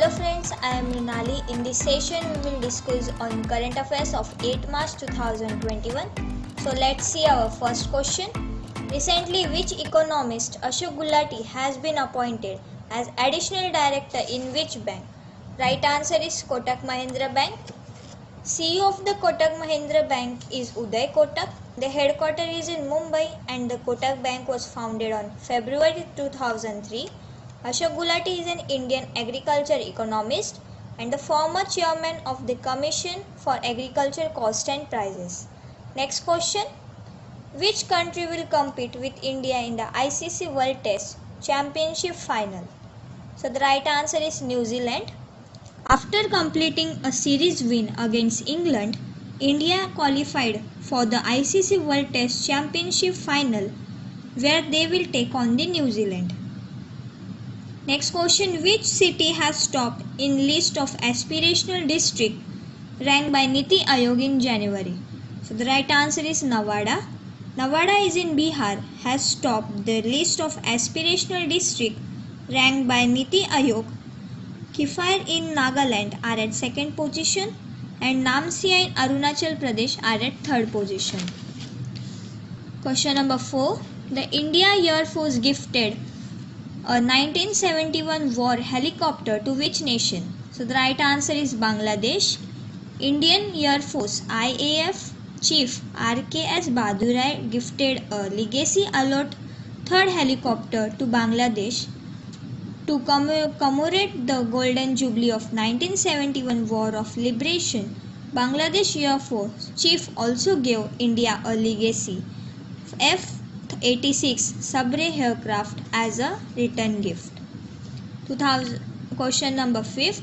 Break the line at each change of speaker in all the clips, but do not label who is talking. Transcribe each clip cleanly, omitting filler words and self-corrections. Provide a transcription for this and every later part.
Hello friends, I am Runali. In this session, we will discuss on current affairs of 8 March 2021. So let's see our first question. Recently, which economist Ashok Gulati has been appointed as additional director in which bank? Right answer is Kotak Mahindra Bank. CEO of the Kotak Mahindra Bank is Uday Kotak. The headquarters is in Mumbai and the Kotak Bank was founded on February 2003. Ashok Gulati is an Indian agriculture economist and the former chairman of the Commission for Agriculture Cost and Prices. Next question. Which country will compete with India in the ICC World Test Championship final? So the right answer is New Zealand. After completing a series win against England, India qualified for the ICC World Test Championship final where they will take on the New Zealand. Next question. Which city has topped in list of aspirational district ranked by Niti Aayog in January? So the right answer is Nevada. Nevada is in Bihar, has topped the list of aspirational district ranked by Niti Aayog. Kifire in Nagaland are at second position and Namsia in Arunachal Pradesh are at third position. Question number 4. The India Air Force gifted a 1971 war helicopter to which nation? So the right answer is Bangladesh. Indian Air Force IAF Chief RKS Bahadurai gifted a Legacy Alert 3rd helicopter to Bangladesh to commemorate the Golden Jubilee of 1971 War of Liberation. Bangladesh Air Force Chief also gave India a Legacy F-86 Sabra aircraft as a return gift. Question number 5.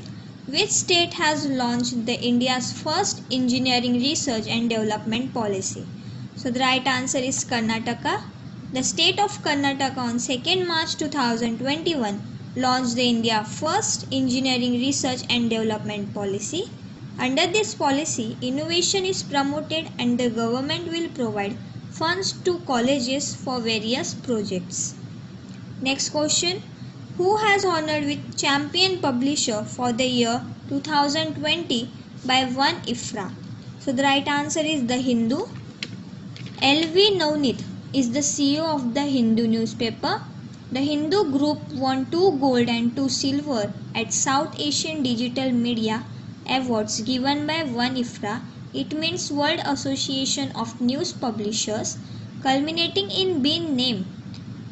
Which state has launched the India's first engineering research and development policy? So the right answer is Karnataka. The state of Karnataka on 2nd March 2021 launched the India first engineering research and development policy. Under this policy, innovation is promoted and the government will provide funds to colleges for various projects. Next question. Who has honored with Champion Publisher for the year 2020 by one IFRA? So the right answer is The Hindu. L.V. Navneet is the CEO of The Hindu newspaper. The Hindu Group won 2 gold and 2 silver at South Asian Digital Media Awards given by one IFRA. It means World Association of News Publishers, culminating in being named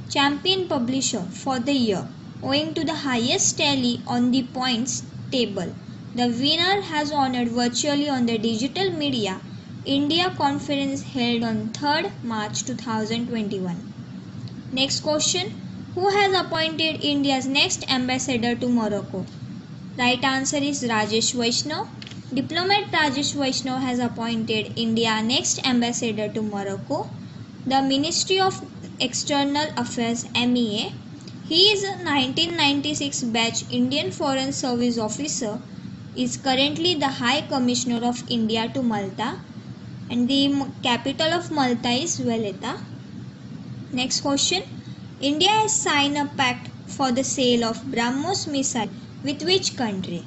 Champion Publisher for the year, owing to the highest tally on the points table. The winner has honored virtually on the Digital Media India conference held on 3rd March 2021. Next question. Who has appointed India's next ambassador to Morocco? Right answer is Rajesh Vaishnav. Diplomat Rajesh Vaishnav has appointed India's next ambassador to Morocco. The Ministry of External Affairs MEA. He is a 1996 batch Indian Foreign Service officer, is currently the High Commissioner of India to Malta, and the capital of Malta is Valletta. Next question. India has signed a pact for the sale of BrahMos missile with which country?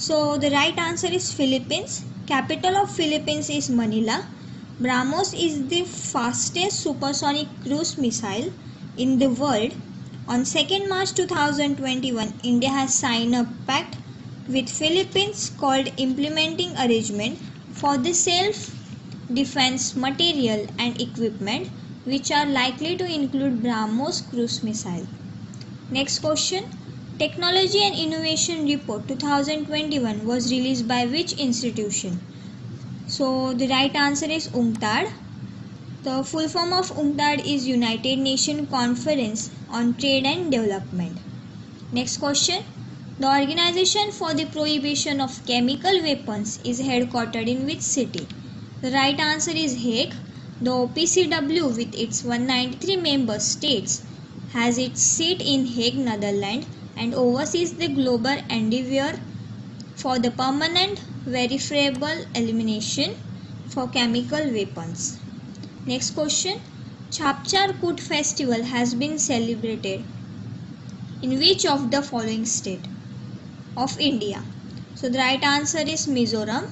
So the right answer is Philippines. Capital of Philippines is Manila. BrahMos is the fastest supersonic cruise missile in the world. On 2nd March 2021, India has signed a pact with Philippines called Implementing Arrangement for the self-defense material and equipment, which are likely to include BrahMos cruise missile. Next question. Technology and Innovation Report 2021 was released by which institution? So the right answer is UNCTAD. The full form of UNCTAD is United Nations Conference on Trade and Development. Next question. The Organization for the Prohibition of Chemical Weapons is headquartered in which city? The right answer is Hague. The OPCW with its 193 member states has its seat in Hague, Netherlands, and oversees the global endeavor for the permanent verifiable elimination for chemical weapons. Next question. Chapchar Kut festival has been celebrated in which of the following state? of India? So the right answer is Mizoram.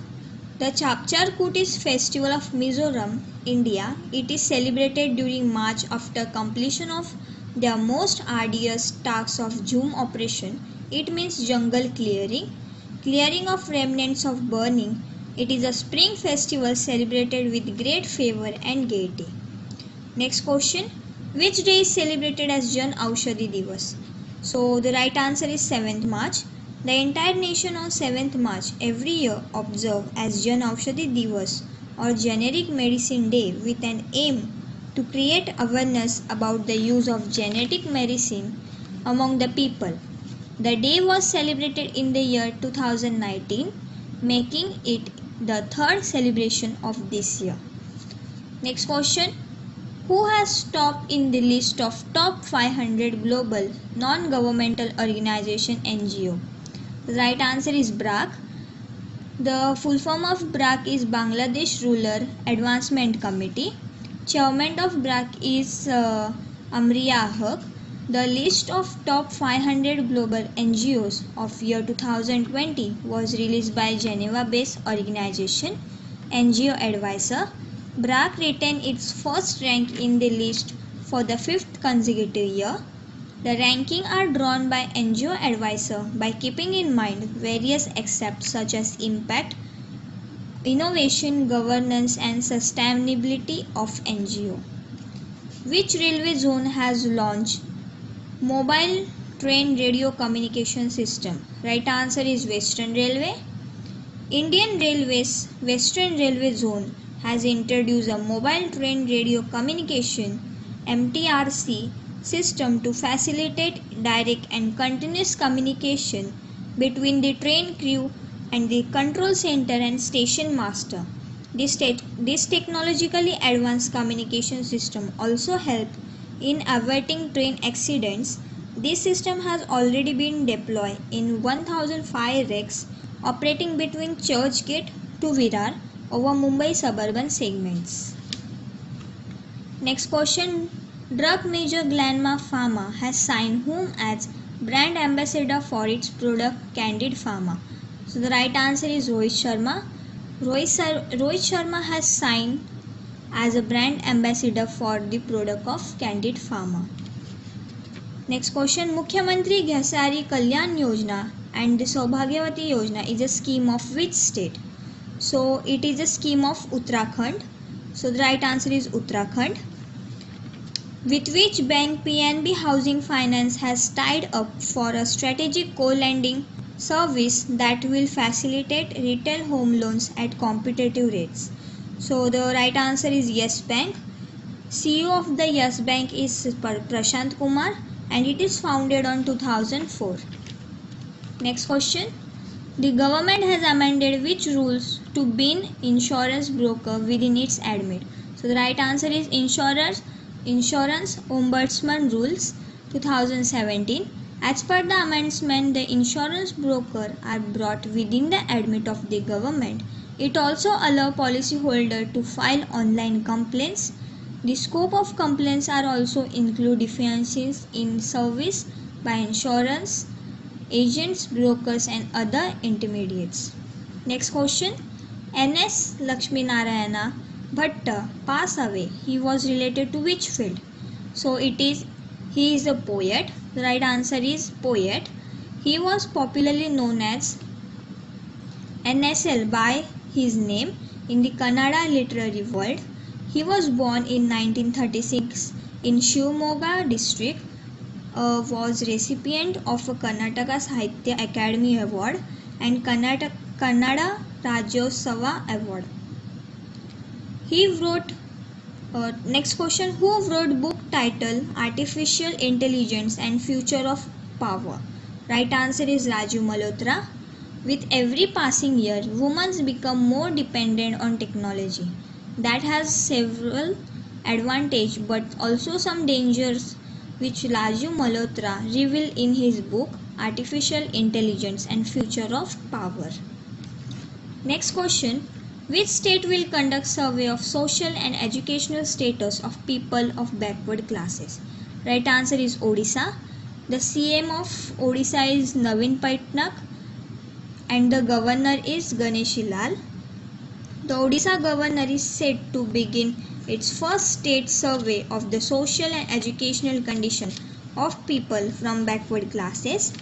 The Chapchar Kut is festival of Mizoram, India. It is celebrated during March after completion of their most arduous task of Jhum operation. It means jungle clearing of remnants of burning. It is a spring festival celebrated with great favor and gaiety. Next question. Which day is celebrated as Jan Aushadhi Divas? So the right answer is 7th March. The entire nation on 7th March every year observe as Jan Aushadhi Divas or Generic Medicine Day with an aim to create awareness about the use of genetic medicine among the people. The day was celebrated in the year 2019, making it the third celebration of this year. Next question. Who has topped in the list of top 500 global non-governmental organization NGO? The right answer is BRAC. The full form of BRAC is Bangladesh Rural Advancement Committee. Chairman of BRAC is Amriya Haq. The list of top 500 global NGOs of year 2020 was released by Geneva-based organization NGO Advisor. BRAC retained its first rank in the list for the 5th consecutive year. The ranking are drawn by NGO Advisor by keeping in mind various aspects such as impact, innovation, governance and sustainability of NGO. Which railway zone has launched mobile train radio communication system? Right answer is Western Railway. Indian Railways Western Railway Zone has introduced a mobile train radio communication MTRC system to facilitate direct and continuous communication between the train crew and the control center and station master. This technologically advanced communication system also helps in averting train accidents. This system has already been deployed in 1005 rakes operating between Churchgate to Virar over Mumbai suburban segments. Next question. Drug major Glenmark Pharma has signed whom as brand ambassador for its product Candid Pharma? So the right answer is Rohit Sharma. Rohit Sharma has signed as a brand ambassador for the product of Candid Pharma. Next question. Mukhyamantri Ghasari Kalyan Yojana and the Saubhagyavati Yojana is a scheme of which state? So it is a scheme of Uttarakhand. So the right answer is Uttarakhand. With which bank PNB Housing Finance has tied up for a strategic co-lending service that will facilitate retail home loans at competitive rates? So the right answer is Yes Bank. CEO of the Yes Bank is Prashant Kumar and it is founded on 2004. Next question. The government has amended which rules to bin insurance broker within its admit? So the right answer is Insurance Ombudsman Rules 2017. As per the amendment, the insurance broker are brought within the admit of the government. It also allows policyholder to file online complaints. The scope of complaints are also include deficiencies in service by insurance agents, brokers and other intermediates. Next question. N.S. Lakshminarayana Bhatta passed away. He was related to which field? So he is a poet. The right answer is poet. He was popularly known as NSL by his name in the Kannada literary world. He was born in 1936 in Shivamogga district. Was recipient of a Karnataka Sahitya Academy Award and Kannada Rajyotsava Award. He wrote next question. Who wrote book title Artificial Intelligence and Future of Power? Right answer is Raju Malhotra. With every passing year, women become more dependent on technology. That has several advantages but also some dangers, which Raju Malhotra revealed in his book Artificial Intelligence and Future of Power. Next question. Which state will conduct survey of social and educational status of people of backward classes? Right answer is Odisha. The CM of Odisha is Naveen Patnaik. and the governor is Ganeshi Lal. The Odisha governor is said to begin its first state survey of the social and educational condition of people from backward classes.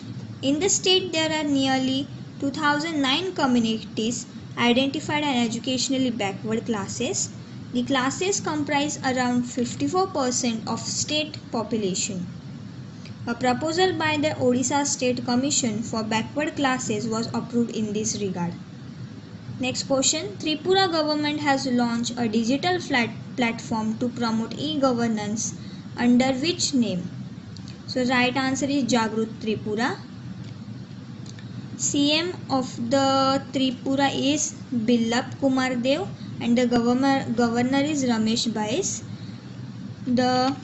In the state, there are nearly 2009 communities identified as educationally backward classes. The classes comprise around 54% of state population. A proposal by the Odisha State Commission for Backward Classes was approved in this regard. Next question. Tripura government has launched a digital platform to promote e-governance under which name? So right answer is Jagrut Tripura. CM of the Tripura is Billap Kumar Dev and the governor is Ramesh Bais. The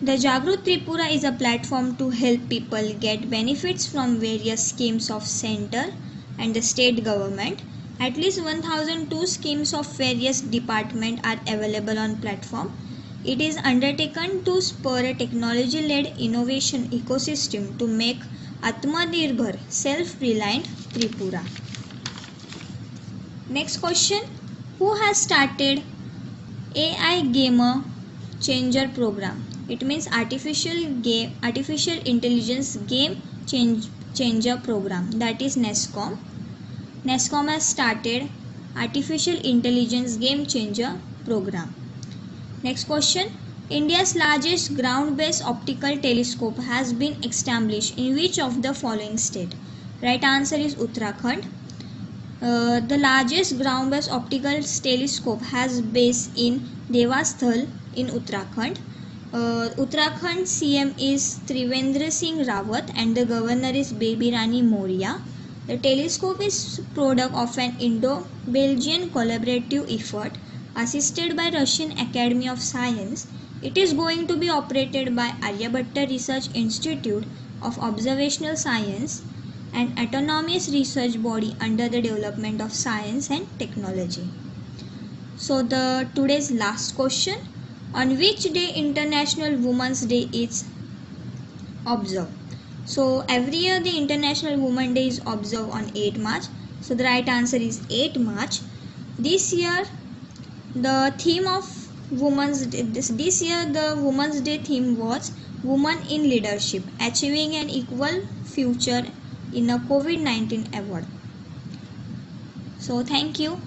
Jagrut Tripura is a platform to help people get benefits from various schemes of center and the state government. At least 1002 schemes of various departments are available on platform. It is undertaken to spur a technology-led innovation ecosystem to make Atmanirbhar, self-reliant Tripura. Next question. Who has started AI Gamer Changer program? It means artificial intelligence game changer program, that is NESCOM. NESCOM has started artificial intelligence game changer program. Next question. India's largest ground-based optical telescope has been established in which of the following state? Right answer is Uttarakhand. The largest ground-based optical telescope has base in Devasthal in Uttarakhand. Uttarakhand CM is Trivendra Singh Rawat and the governor is Baby Rani Moria. The telescope is product of an Indo-Belgian collaborative effort assisted by Russian Academy of Science. It is going to be operated by Aryabhatta Research Institute of Observational Science, an autonomous research body under the Development of Science and Technology. So the today's last question. On which day International Women's Day is observed? So every year the International Women's Day is observed on 8 March. So the right answer is 8 March. This year the theme of Women's Day, this year the Women's Day theme was Women in Leadership, Achieving an Equal Future in a COVID-19 Award. So thank you.